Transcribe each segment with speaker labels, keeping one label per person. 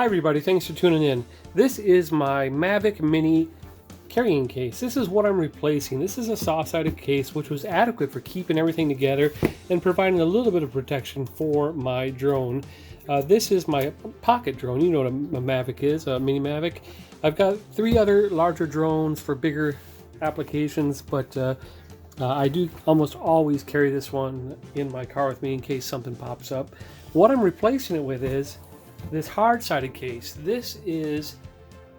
Speaker 1: everybody, thanks for tuning in. This is my Mavic Mini carrying case. This is what I'm replacing. This is a soft-sided case which was adequate for keeping everything together and providing a little bit of protection for my drone. This is my pocket drone. You know what a Mavic is, a Mini Mavic. I've got 3 other larger drones for bigger applications, but I do almost always carry this one in my car with me in case something pops up. What I'm replacing it with is this hard-sided case. This is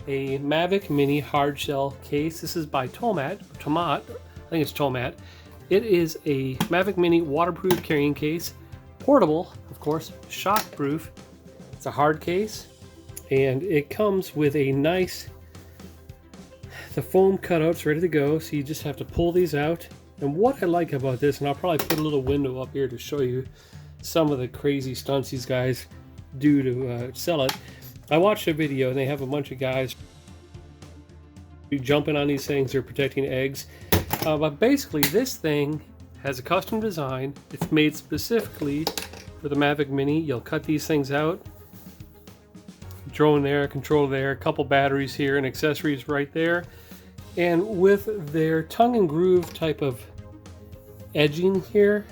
Speaker 1: a Mavic Mini hard shell case. This is by Tomat, I think it's Tomat. It is a Mavic Mini waterproof carrying case, portable, of course, shockproof. It's a hard case, and it comes with a nice, the foam cutouts ready to go, so you just have to pull these out. And what I like about this, and I'll probably put a little window up here to show you some of the crazy stunts these guys do to sell it. I watched a video and they have a bunch of guys jumping on these things. They're protecting eggs, but basically this thing has a custom design. It's made specifically for the Mavic Mini. You'll cut these things out, drone there, controller there, a couple batteries here, and accessories right there. And with their tongue and groove type of edging here,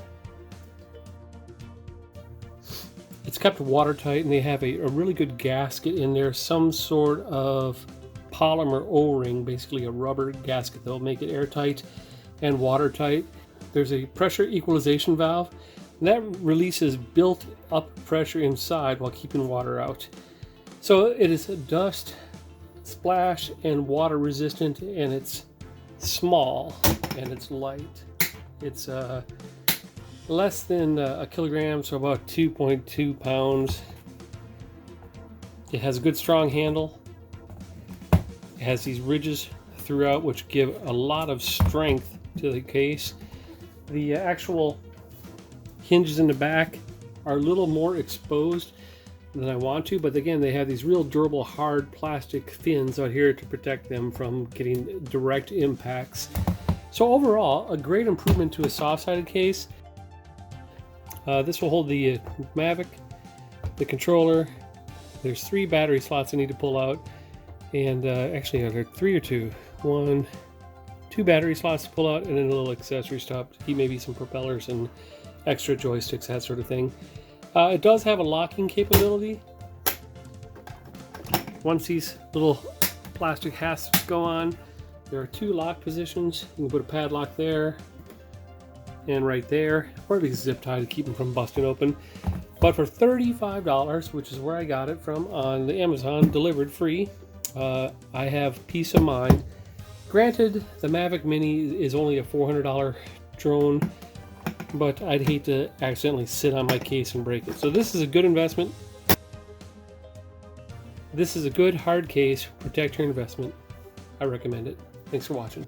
Speaker 1: it's kept watertight, and they have a really good gasket in there, some sort of polymer O-ring, basically a rubber gasket that'll make it airtight and watertight. There's a pressure equalization valve, and that releases built-up pressure inside while keeping water out. So it is dust, splash, and water resistant, and it's small and it's light. It's less than a kilogram, so about 2.2 pounds. It has a good strong handle. It has these ridges throughout which give a lot of strength to the case. The actual hinges in the back are a little more exposed than I want to, but again, they have these real durable hard plastic fins out here to protect them from getting direct impacts. So overall, a great improvement to a soft-sided case. This will hold the Mavic, the controller. There's 3 battery slots I need to pull out, and actually are there 3 or 2? 2 battery slots to pull out, and then a little accessory stop to keep maybe some propellers and extra joysticks, that sort of thing. It does have a locking capability. Once these little plastic hasps go on, there are 2 lock positions. You can put a padlock there and right there, or at least zip tie to keep them from busting open. But for $35, which is where I got it from on the Amazon, delivered free, I have peace of mind. Granted, the Mavic Mini is only a $400 drone, but I'd hate to accidentally sit on my case and break it. So this is a good investment. This is a good hard case. Protect your investment. I recommend it. Thanks for watching.